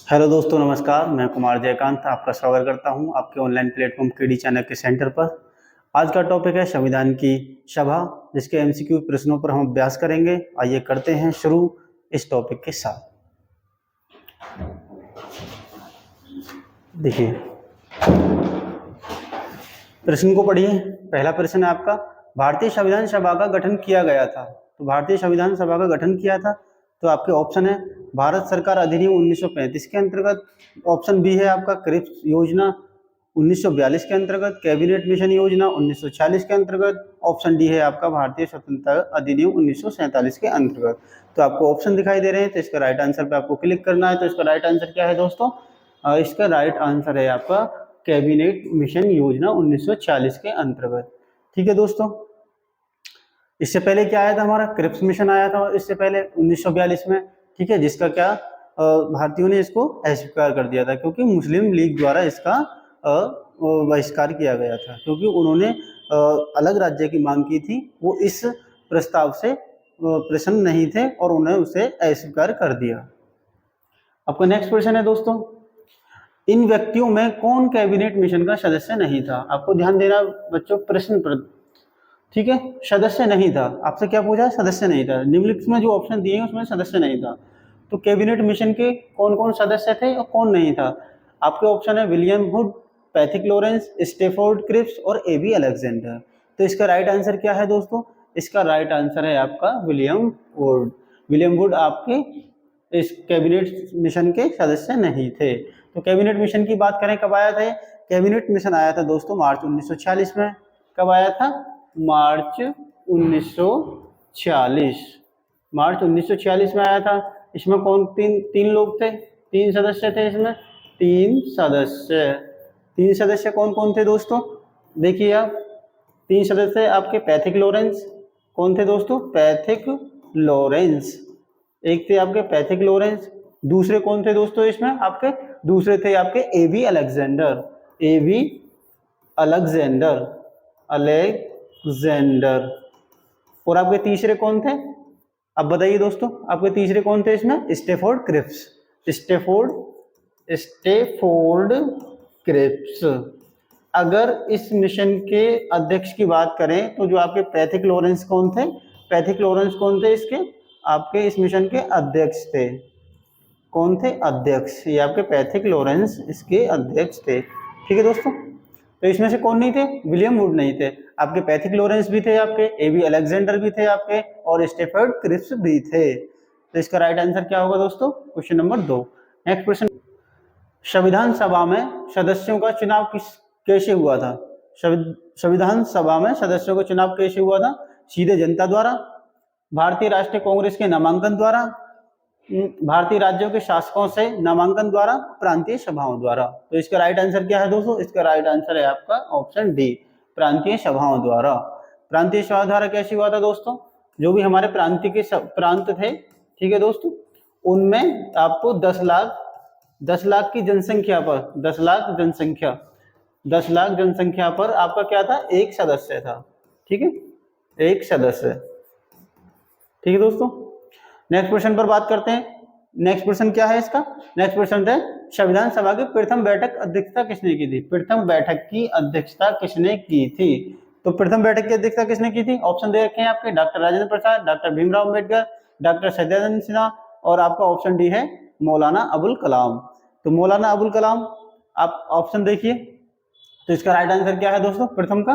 Hello दोस्तों, नमस्कार। मैं कुमार जयकांत आपका स्वागत करता हूं आपके ऑनलाइन प्लेटफॉर्म केडी चैनल के सेंटर पर। आज का टॉपिक है संविधान की सभा, जिसके एमसीक्यू प्रश्नों पर हम अभ्यास करेंगे। आइए करते हैं शुरू इस टॉपिक के साथ। देखिए, प्रश्न को पढ़िए। पहला प्रश्न है आपका, भारतीय संविधान सभा का गठन किया गया था। तो भारतीय संविधान सभा का गठन किया था, तो आपके ऑप्शन है भारत सरकार अधिनियम 1935 के अंतर्गत, ऑप्शन बी है आपका क्रिप्स योजना 1942 के अंतर्गत, कैबिनेट मिशन योजना 1946 के अंतर्गत, ऑप्शन डी है आपका भारतीय स्वतंत्रता अधिनियम 1947 के अंतर्गत। तो आपको ऑप्शन दिखाई दे रहे हैं, तो इसका राइट आंसर पे आपको क्लिक करना है। तो इसका राइट आंसर क्या है दोस्तों? इसका राइट आंसर है आपका कैबिनेट मिशन योजना 1940 के अंतर्गत। ठीक है दोस्तों, इससे पहले क्या आया था? हमारा क्रिप्स मिशन आया था इससे पहले 1942 में। ठीक है, जिसका क्या भारतीयों ने इसको अस्वीकार कर दिया था, क्योंकि मुस्लिम लीग द्वारा इसका बहिष्कार किया गया था, क्योंकि उन्होंने अलग राज्य की मांग की थी। वो इस प्रस्ताव से प्रसन्न नहीं थे और उन्होंने उसे अस्वीकार कर दिया। आपका नेक्स्ट क्वेश्चन है दोस्तों, इन व्यक्तियों में कौन कैबिनेट मिशन का सदस्य नहीं था? आपको ध्यान देना बच्चों प्रश्न पर। ठीक है, सदस्य नहीं था, आपसे क्या पूछा? सदस्य नहीं था। निम्नलिखित में जो ऑप्शन दिए हैं उसमें सदस्य नहीं था। तो कैबिनेट मिशन के कौन कौन सदस्य थे और कौन नहीं था? आपके ऑप्शन है William Wood, Pethick Lawrence, Stafford Cripps और एबी अलेक्जेंडर। तो इसका राइट आंसर क्या है दोस्तों? इसका राइट आंसर है आपका विलियम वुड। विलियम वुड आपके इस कैबिनेट मिशन के सदस्य नहीं थे। तो कैबिनेट मिशन की बात करें, कब आया था? कैबिनेट मिशन आया था दोस्तों मार्च 1946 में। कब आया था? मार्च 1946। मार्च 1946 में आया था। इसमें कौन तीन लोग थे? तीन सदस्य थे इसमें। तीन सदस्य कौन कौन थे दोस्तों? देखिए आप, तीन सदस्य आपके पैथिक लॉरेंस। कौन थे दोस्तों? Pethick Lawrence. एक थे आपके पैथिक लॉरेंस। दूसरे कौन थे दोस्तों इसमें आपके? दूसरे थे आपके एबी अलेक्जेंडर। एबी अलेक्जेंडर और आपके तीसरे कौन थे? अब बताइए दोस्तों, आपके तीसरे कौन थे इसमें? Stafford Cripps. अगर इस मिशन के अध्यक्ष की बात करें, तो जो आपके पैथिक लॉरेंस कौन थे? इसके आपके इस मिशन के अध्यक्ष थे। कौन थे? अध्यक्ष। ये आपके पैथिक लॉरेंस इसके अध्यक्ष थे। ठीक है दोस्तों, तो इसमें से कौन नहीं थे? विलियम वुड नहीं थे, आपके पैथिक लॉरेंस भी थे, आपके एबी अलेक्जेंडर भी थे आपके, और स्टेफोर्ड क्रिप्स भी थे। तो इसका राइट आंसर क्या होगा दोस्तों? Question number 2। नेक्स्ट क्वेश्चन, संविधान सभा में सदस्यों का चुनाव कैसे हुआ था? संविधान सभा में सदस्यों का चुनाव कैसे हुआ था? सीधे जनता द्वारा, भारतीय राष्ट्रीय कांग्रेस के नामांकन द्वारा, भारतीय राज्यों के शासकों से नामांकन द्वारा, प्रांतीय सभाओं द्वारा। तो इसका राइट आंसर क्या है दोस्तों? इसका राइट आंसर है आपका ऑप्शन डी, प्रांतीय सभाओं द्वारा। प्रांतीय सभा द्वारा कैसे हुआ था दोस्तों? जो भी हमारे प्रांत थे, ठीक है दोस्तों, उनमें आपको 10 लाख की जनसंख्या पर 10 लाख जनसंख्या पर आपका क्या था? एक सदस्य था। ठीक है, एक सदस्य। ठीक है दोस्तों, नेक्स्ट क्वेश्चन पर बात करते हैं। नेक्स्ट क्वेश्चन क्या है इसका? नेक्स्ट क्वेश्चन है, संविधान सभा की प्रथम बैठक अध्यक्षता किसने की थी? प्रथम बैठक की अध्यक्षता किसने की थी? तो प्रथम बैठक की अध्यक्षता किसने की थी? ऑप्शन दे रखे हैं आपके, doctor Rajendra Prasad, doctor Bhimrao Ambedkar, doctor Satyanand Sinha, और आपका ऑप्शन डी है मौलाना अबुल कलाम। तो मौलाना अबुल कलाम, आप ऑप्शन देखिए। तो इसका राइट आंसर क्या है दोस्तों? प्रथम का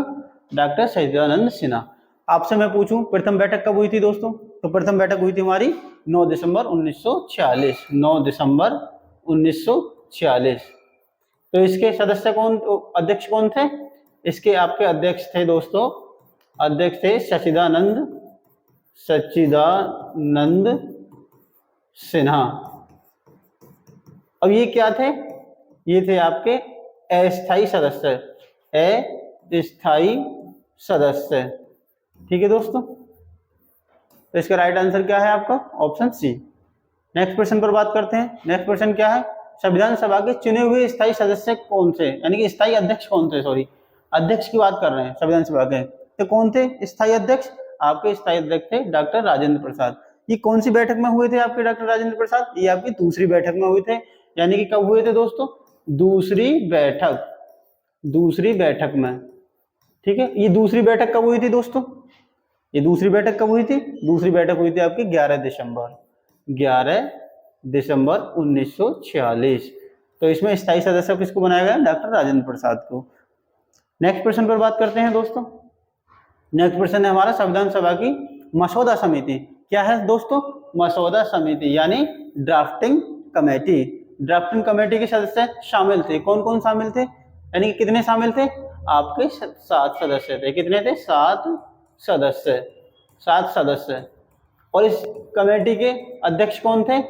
डॉक्टर सत्यानंद सिन्हा। आपसे मैं पूछूं प्रथम बैठक कब हुई थी दोस्तों? तो प्रथम बैठक हुई थी हमारी 9 दिसंबर 1946। 9 दिसंबर 1946। तो इसके सदस्य कौन, अध्यक्ष कौन थे? इसके आपके अध्यक्ष थे दोस्तों, अध्यक्ष थे सच्चिदानंद सिन्हा। अब ये क्या थे? ये थे आपके अस्थायी सदस्य। ठीक है दोस्तों, तो इसका राइट आंसर क्या है आपका? Option C. नेक्स्ट क्वेश्चन पर बात करते हैं। नेक्स्ट क्वेश्चन क्या है? संविधान सभा के चुने हुए स्थायी सदस्य कौन थे? यानी कि स्थायी अध्यक्ष कौन थे? सॉरी, अध्यक्ष की बात कर रहे हैं संविधान सभा के। तो कौन थे स्थायी अध्यक्ष? आपके स्थायी अध्यक्ष थे डॉक्टर राजेंद्र प्रसाद। ये कौन सी बैठक में हुए थे आपके डॉक्टर राजेंद्र प्रसाद? ये आपकी दूसरी बैठक में हुए थे। यानी कि कब हुए थे दोस्तों? दूसरी बैठक में। ठीक है, ये दूसरी बैठक कब हुई थी दोस्तों? ये दूसरी बैठक कब हुई थी? दूसरी बैठक हुई थी आपकी 11 दिसंबर 1946। तो इसमें स्थायी सदस्य किसको बनाया गया? डॉक्टर राजेंद्र प्रसाद को। नेक्स्ट प्रश्न पर बात करते हैं दोस्तों। नेक्स्ट प्रश्न है हमारा संविधान सभा की मसौदा समिति। क्या है दोस्तों? मसौदा समिति यानी ड्राफ्टिंग कमेटी। ड्राफ्टिंग कमेटी के सदस्य शामिल थे, कौन कौन शामिल थे? यानी कि कितने शामिल थे? आपके 7 सदस्य थे। कितने थे? 7 सदस्य। और इस कमेटी के अध्यक्ष कौन थे?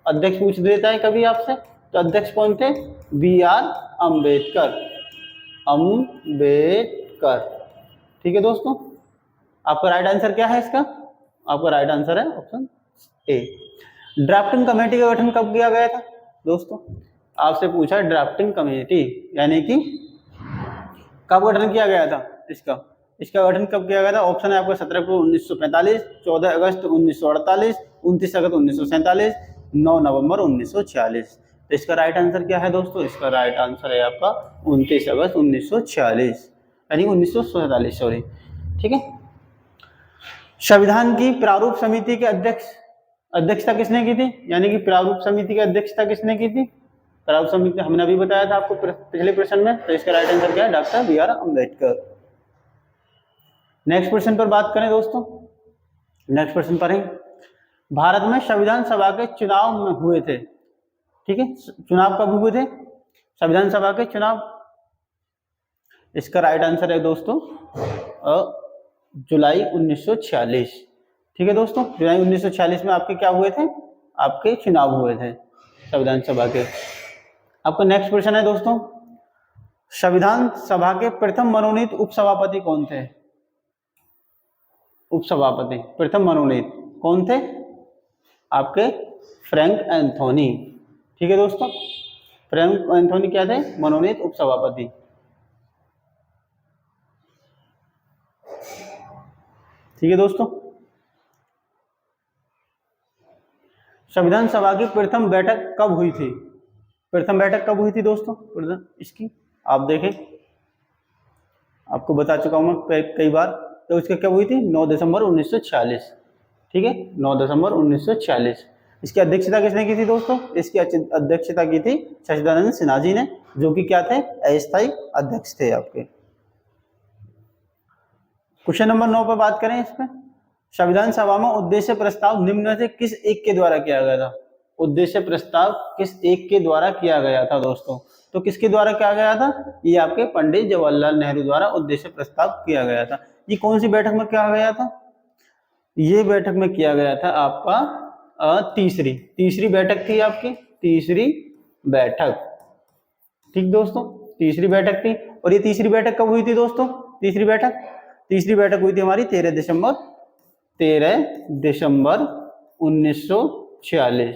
अध्यक्ष पूछ देता है कभी आपसे, तो अध्यक्ष कौन थे? BR अम्बेडकर। ठीक है दोस्तों, आपका राइट आंसर क्या है इसका? आपका राइट आंसर है ऑप्शन ए। ड्राफ्टिंग कमेटी का गठन कब किया गया था दोस्तों? आपसे पूछा ड्राफ्टिंग कमेटी यानी कि कब गठन किया गया था इसका गठन कब किया गया था? ऑप्शन है आपका 17 अक्टूबर 1945, 14 अगस्त 1948, 29 अगस्त 1947, 9 नवंबर 1946। तो इसका राइट आंसर क्या है दोस्तों? इसका राइट आंसर है आपका 29 अगस्त 1946 यानी 1947, सॉरी। ठीक है, संविधान की प्रारूप समिति के अध्यक्षता किसने की थी? यानी कि प्रारूप समिति की अध्यक्षता किसने की थी? प्रारूप समिति हमने अभी बताया था आपको पिछले प्रश्न में। तो इसका राइट आंसर क्या है? Doctor BR Ambedkar. नेक्स्ट प्रश्न पर बात करें दोस्तों। नेक्स्ट प्रश्न पर है भारत में संविधान सभा के चुनाव में हुए थे। ठीक है, चुनाव कब हुए थे संविधान सभा के चुनाव? इसका राइट आंसर है दोस्तों जुलाई 1946। ठीक है दोस्तों, जुलाई 1946 में आपके क्या हुए थे? आपके चुनाव हुए थे संविधान सभा के। आपका नेक्स्ट प्रश्न है दोस्तों, संविधान सभा के प्रथम मनोनीत उपसभापति कौन थे? उपसभापति प्रथम मनोनीत कौन थे? आपके फ्रैंक एंथोनी। ठीक है दोस्तों, फ्रैंक एंथोनी क्या थे? मनोनीत उपसभापति। ठीक है दोस्तों, संविधान सभा की प्रथम बैठक कब हुई थी? प्रथम बैठक कब हुई थी दोस्तों? इसकी आप देखें, आपको बता चुका हूं मैं कई बार। तो इसकी कब हुई थी? 9 दिसंबर 1946। ठीक है, 9 दिसंबर 1946। इसकी अध्यक्षता किसने की थी दोस्तों? इसकी अध्यक्षता की थी सच्चिदानंद सिन्हा जी ने, जो कि क्या थे? अस्थायी अध्यक्ष थे आपके। क्वेश्चन नंबर 9 पर बात करें। इसमें संविधान सभा में उद्देश्य प्रस्ताव निम्न में से किस एक के द्वारा किया गया था? उद्देश्य प्रस्ताव किस एक के द्वारा किया गया था दोस्तों? तो किसके द्वारा किया गया था? ये आपके पंडित जवाहरलाल नेहरू द्वारा उद्देश्य प्रस्ताव किया गया था। ये कौन सी बैठक में किया गया था? ये बैठक में किया गया था आपका तीसरी बैठक थी आपकी, तीसरी बैठक। ठीक दोस्तों, तीसरी बैठक थी। और ये तीसरी बैठक कब हुई थी दोस्तों? तीसरी बैठक हुई थी हमारी 13 दिसंबर 1946।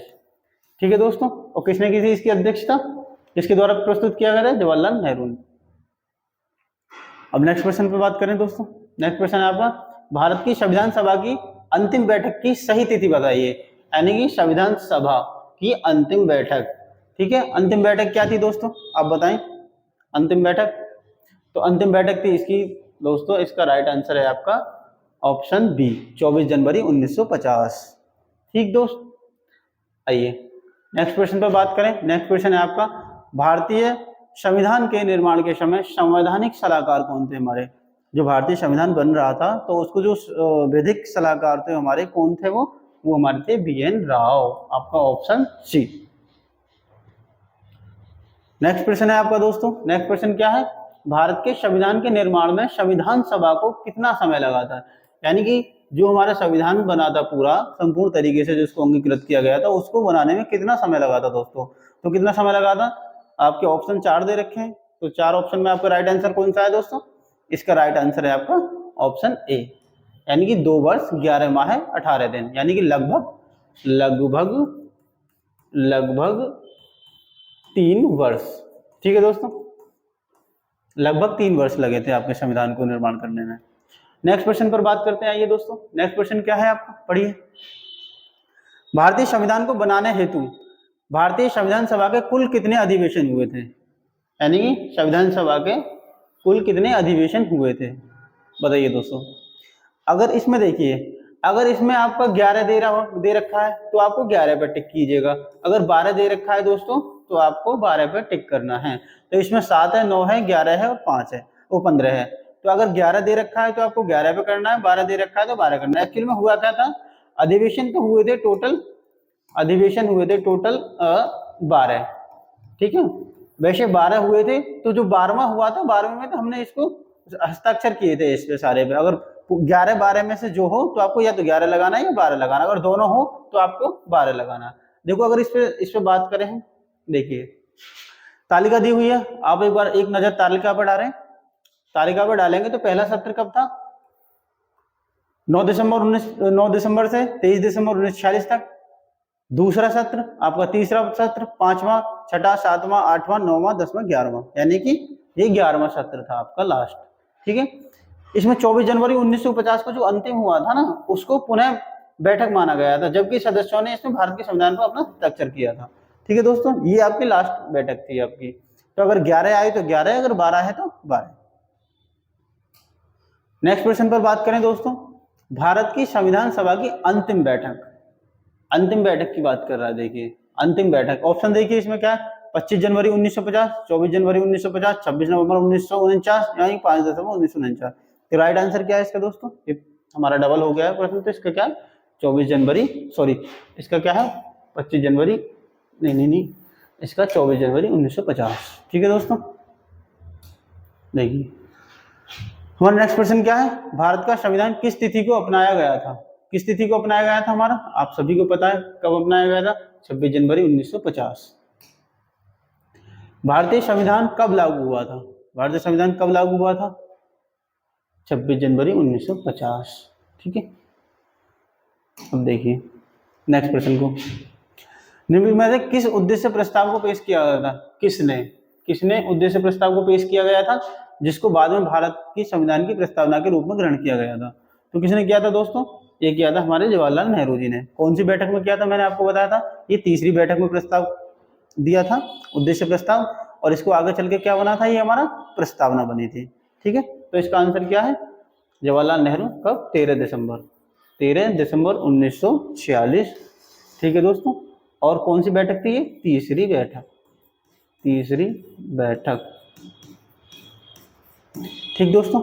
ठीक है दोस्तों, और किसने की थी इसकी अध्यक्षता? किसके द्वारा प्रस्तुत किया गया था? जवाहरलाल नेहरू ने। अब नेक्स्ट क्वेश्चन पर बात करें दोस्तों। नेक्स्ट क्वेश्चन है आपका, भारत की संविधान सभा की अंतिम बैठक की सही तिथि बताइए। यानी कि संविधान सभा की अंतिम बैठक। ठीक है, अंतिम बैठक क्या थी दोस्तों? आप बताएं। अंतिम बैठक, तो अंतिम बैठक थी इसकी दोस्तों, इसका राइट आंसर है आपका ऑप्शन बी, 24 जनवरी 1950। ठीक दोस्त, आइए नेक्स्ट क्वेश्चन पर बात करें। नेक्स्ट क्वेश्चन है आपका, भारतीय संविधान के निर्माण के समय संवैधानिक सलाहकार कौन थे हमारे? जो भारतीय संविधान बन रहा था तो उसको जो विधिक सलाहकार थे हमारे, कौन थे वो हमारे थे BN राव। आपका ऑप्शन सी। नेक्स्ट प्रश्न है आपका दोस्तों। नेक्स्ट प्रश्न क्या है, भारत के संविधान के निर्माण में संविधान सभा को कितना समय लगा था? यानी कि जो हमारा संविधान बना था पूरा संपूर्ण तरीके से, जिसको अंगीकृत किया गया था, उसको बनाने में कितना समय लगा था दोस्तों? तो कितना समय लगा था? आपके ऑप्शन 4 दे रखे हैं, तो 4 ऑप्शन में आपका राइट आंसर कौन सा है दोस्तों? इसका राइट आंसर है आपका ऑप्शन ए, यानी कि 2 वर्ष 11 माह 18 दिन, यानी कि लगभग 3 वर्ष। ठीक है दोस्तों, लगभग 3 वर्ष लगे थे आपके संविधान को निर्माण करने में। नेक्स्ट क्वेश्चन पर बात करते हैं। आइए दोस्तों, नेक्स्ट क्वेश्चन क्या है आपका, पढ़िए। भारतीय संविधान को बनाने हेतु भारतीय संविधान सभा के कुल कितने अधिवेशन हुए थे, यानी कि संविधान सभा के कुल कितने अधिवेशन हुए थे, बताइए दोस्तों। अगर इसमें देखिए, अगर इसमें आपका 11 दे रखा है तो आपको 11 पर टिक कीजिएगा, अगर 12 दे रखा है दोस्तों तो आपको 12 पर टिक करना है। तो इसमें 7 है, 9 है, 11 है और 5 है, वो 15 है। तो अगर 11 दे रखा है तो आपको 11 पे करना है, 12 दे रखा है तो 12 करना है। एक्चुअली में हुआ क्या था, अधिवेशन तो हुए थे टोटल, अधिवेशन हुए थे टोटल 12, ठीक है। वैसे 12 हुए थे, तो जो 12वां हुआ था 12वें में तो हमने इसको हस्ताक्षर किए थे इस पे सारे पे। अगर 11-12 में से जो हो तो आपको या तो 11 लगाना है या 12 लगाना, अगर दोनों हो तो आपको 12 लगाना। देखो अगर इस पे बात करें हम, देखिए तालिका दी हुई है, आप एक बार एक नजर तालिका पर डालें, तालिका पर डालेंगे तो पहला सत्र कब था, 9 दिसंबर से 23 दिसंबर 1946 तक। दूसरा सत्र आपका, तीसरा सत्र, 5वां, 6वां, 7वां, 8वां, 9वां, 10वां, 11वां, यानी कि ये 11वां सत्र था आपका लास्ट, ठीक है। इसमें 24 जनवरी 1950 को जो अंतिम हुआ था ना, उसको पुनः बैठक माना गया था, जबकि सदस्यों ने इसमें भारत के संविधान पर अपना हस्ताक्षर किया था, ठीक है दोस्तों। ये आपकी लास्ट बैठक थी आपकी। तो अगर 11 आए तो 11, अगर 12 है तो 12। नेक्स्ट प्रश्न पर बात करें दोस्तों, भारत की संविधान सभा की अंतिम बैठक, अंतिम बैठक की बात कर रहा है। देखिए अंतिम बैठक, ऑप्शन देखिए इसमें क्या है, 25 जनवरी 1950, 24 जनवरी 1950, 26 नवंबर 1949, यानी 5 दिसंबर 1949। तो राइट आंसर क्या है इसका दोस्तों, ये हमारा डबल हो गया है प्रश्न, तो इसका क्या है 24 जनवरी, सॉरी इसका क्या है 25 जनवरी, नहीं, इसका 24 जनवरी 1950, ठीक है दोस्तों। देखिए हमारा नेक्स्ट प्रश्न क्या है, भारत का संविधान किस तिथि को अपनाया गया था, किस तिथि को अपनाया गया था हमारा, आप सभी को पता है कब अपनाया गया था, 26 जनवरी 1950। भारतीय संविधान कब लागू हुआ था, भारतीय संविधान कब लागू हुआ था, 26 जनवरी 1950, ठीक है। अब देखिए नेक्स्ट प्रश्न को, निम्नलिखित में से किस उद्देश्य प्रस्ताव को पेश किया गया था, किसने उद्देश्य प्रस्ताव को पेश किया गया था, जिसको बाद में भारत की संविधान की प्रस्तावना के रूप में ग्रहण किया गया था। तो किसने किया था दोस्तों, ये किया था हमारे जवाहरलाल नेहरू जी ने। कौन सी बैठक में किया था, मैंने आपको बताया था, ये तीसरी बैठक में प्रस्ताव दिया था, उद्देश्य प्रस्ताव, और इसको आगे चल के क्या बना था, ये हमारा प्रस्तावना बनी थी, ठीक है। तो इसका आंसर क्या है, जवाहरलाल नेहरू, कब, 13 दिसंबर 1946, ठीक है दोस्तों। और कौन सी बैठक थी ये, तीसरी बैठक, ठीक दोस्तों,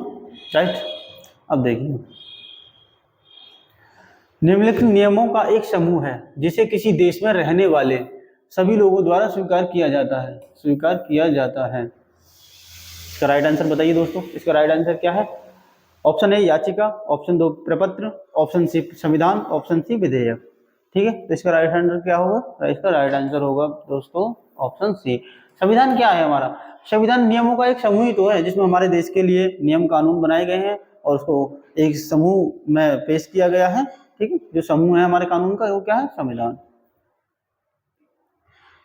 राइट। अब देखिए निम्नलिखित नियमों का एक समूह है जिसे किसी देश में रहने वाले सभी लोगों द्वारा स्वीकार किया जाता है, इसका राइट आंसर बताइए दोस्तों। इसका राइट आंसर क्या है, ऑप्शन ए याचिका, ऑप्शन 2 प्रपत्र, ऑप्शन सी संविधान, ऑप्शन सी विधेयक, ठीक है। तो इसका राइट आंसर क्या होगा, इसका राइट आंसर होगा दोस्तों ऑप्शन सी। संविधान क्या है हमारा, संविधान नियमों का एक समूह ही तो है, जिसमें हमारे देश के लिए नियम कानून बनाए गए हैं और उसको एक समूह में पेश किया गया है, ठीक है। जो समूह है हमारे कानून का वो क्या है, संविधान।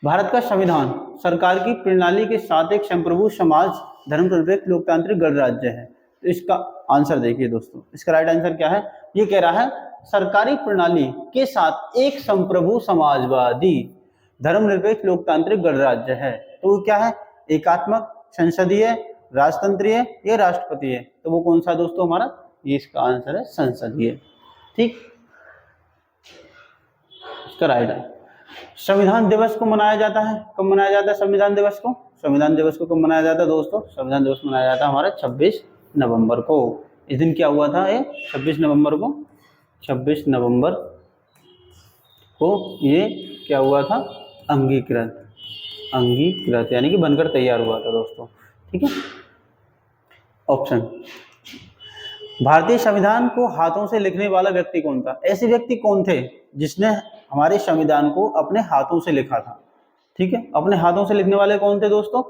भारत का संविधान सरकार की प्रणाली के साथ एक संप्रभु समाज, धर्मनिरपेक्ष लोकतांत्रिक गणराज्य है। तो इसका आंसर देखिए दोस्तों, इसका राइट आंसर क्या है, ये कह रहा है सरकारी प्रणाली के साथ एक संप्रभु समाजवादी धर्मनिरपेक्ष लोकतांत्रिक गणराज्य है। तो वो क्या है, एकात्मक, संसदीय, राजतंत्रीय या राष्ट्रपति है। तो वो कौन सा दोस्तों हमारा, ये इसका आंसर है संसदीय, ठीक। इसका राइट है। संविधान दिवस को मनाया जाता है, कब मनाया जाता है संविधान दिवस को, संविधान दिवस को कब मनाया जाता है दोस्तों, संविधान दिवस मनाया जाता है हमारा 26 नवंबर को। इस दिन क्या हुआ था, ये 26 नवंबर को ये क्या हुआ था, अंगीकृत यानी कि बनकर तैयार हुआ था दोस्तों, ठीक है। ऑप्शन, भारतीय संविधान को हाथों से लिखने वाला व्यक्ति कौन था, ऐसे व्यक्ति कौन थे जिसने हमारे संविधान को अपने हाथों से लिखा था, ठीक है। अपने हाथों से लिखने वाले कौन थे दोस्तों,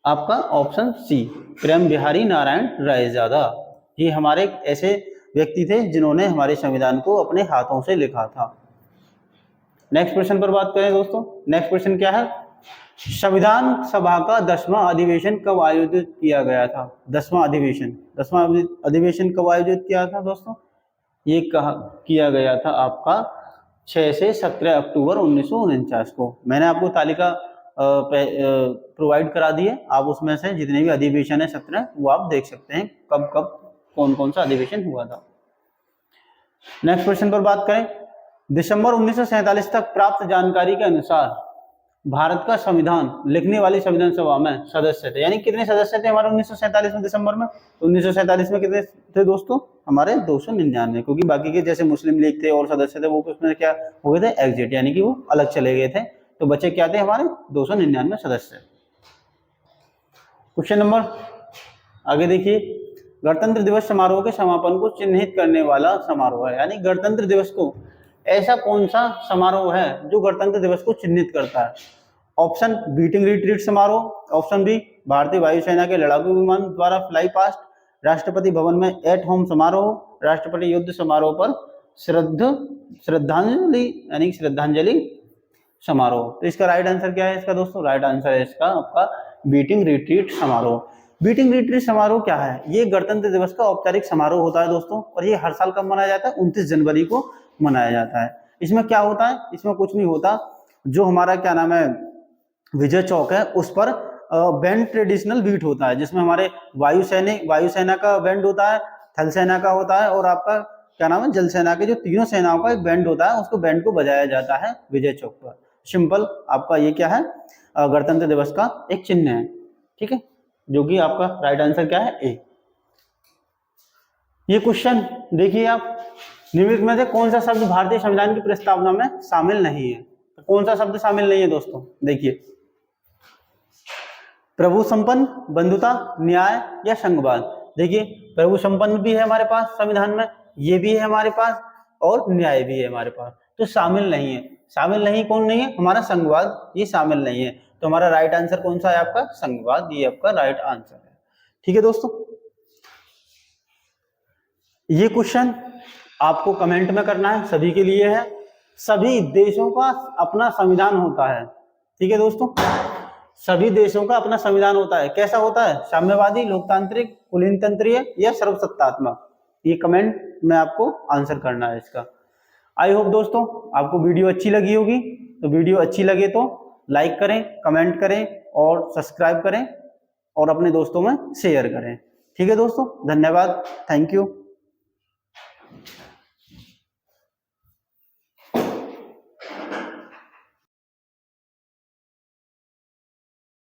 आपका ऑप्शन सी प्रेम बिहारी नारायण रायजादा। ये हमारे ऐसे व्यक्ति थे जिन्होंने हमारे संविधान को अपने हाथों से लिखा था। नेक्स्ट प्रश्न पर बात करें दोस्तों, नेक्स्ट प्रश्न क्या है, संविधान सभा का 10वां अधिवेशन कब आयोजित किया गया था, 10वां अधिवेशन कब आयोजित किया था दोस्तों, ये किया गया था आपका 6 से 17 अक्टूबर 1949 को। मैंने आपको तालिका प्रोवाइड करा दी है, आप उसमें से जितने भी अधिवेशन है 17 वो आप देख सकते हैं कब कब कौन कौन सा अधिवेशन हुआ था। नेक्स्ट क्वेश्चन पर बात करें, दिसंबर 1947 तक प्राप्त जानकारी के अनुसार भारत का संविधान लिखने वाली संविधान सभा में सदस्य थे, यानी कितने सदस्य थे हमारे 1947 में दिसंबर में? तो 1947 में कितने थे दोस्तों? हमारे 299, क्योंकि बाकी के जैसे मुस्लिम लीग थे और सदस्य थे वो उसमें क्या हो गए थे, एग्जिट, यानी कि वो अलग चले गए थे। तो बचे क्या थे हमारे 299 सदस्य। क्वेश्चन नंबर आगे देखिए, गणतंत्र दिवस समारोह के समापन को चिन्हित करने वाला समारोह है, यानी गणतंत्र दिवस को ऐसा कौन सा समारोह है जो गणतंत्र दिवस को चिन्हित करता है? ऑप्शन बीटिंग रिट्रीट समारोह, ऑप्शन बी भारतीय वायुसेना के लड़ाकू विमान द्वारा फ्लाई पास्ट, राष्ट्रपति भवन में एट होम समारोह, राष्ट्रपति युद्ध समारोह पर श्रद्धांजलि यानी श्रद्धांजलि समारोह। तो इसका राइट आंसर क्या है इसका दोस्तों? राइट आंसर है इसका आपका बीटिंग रिट्रीट समारोह। बीटिंग रिट्रीट समारोह क्या है? ये गणतंत्र दिवस का औपचारिक समारोह होता है दोस्तों, और ये हर साल कब मनाया जाता है? 29 जनवरी को मनाया जाता है। इसमें क्या होता है? इसमें कुछ नहीं होता, जो हमारा क्या नाम है विजय चौक है उस पर बैंड ट्रेडिशनल बीट होता है, जिसमें हमारे वायुसेना का बैंड होता है, थल सेना का होता है और आपका क्या नाम है जल सेना के, जो तीनों सेनाओं का एक बैंड होता है, उसको बैंड को बजाया जाता है विजय चौक पर। सिंपल आपका ये क्या है, गणतंत्र दिवस का एक चिन्ह है, ठीक है, जो कि आपका राइट आंसर क्या है? ए। ये क्वेश्चन देखिए आप, निम्नलिखित में से कौन सा शब्द भारतीय संविधान की प्रस्तावना में शामिल नहीं है? तो कौन सा शब्द शामिल नहीं है दोस्तों? देखिए, प्रभु संपन्न, बंधुता, न्याय या संघवाद। देखिए, प्रभु संपन्न भी है हमारे पास संविधान में, ये भी है हमारे पास, और न्याय भी है हमारे पास, तो शामिल नहीं है। शामिल नहीं कौन नहीं है? हमारा संघवाद, ये शामिल नहीं है। तो हमारा राइट आंसर कौन सा है आपका? संघवाद, ये आपका राइट आंसर है। ठीक है दोस्तों, ये क्वेश्चन आपको कमेंट में करना है, सभी के लिए है। सभी देशों का अपना संविधान होता है, ठीक है दोस्तों, सभी देशों का अपना संविधान होता है। कैसा होता है? साम्यवादी, लोकतांत्रिक, कुलीनतंत्रीय या सर्वसत्तात्मक? ये कमेंट में आपको आंसर करना है इसका। आई होप दोस्तों आपको वीडियो अच्छी लगी होगी। तो वीडियो अच्छी लगे तो लाइक करें, कमेंट करें और सब्सक्राइब करें और अपने दोस्तों में शेयर करें। ठीक है दोस्तों, धन्यवाद, थैंक यू।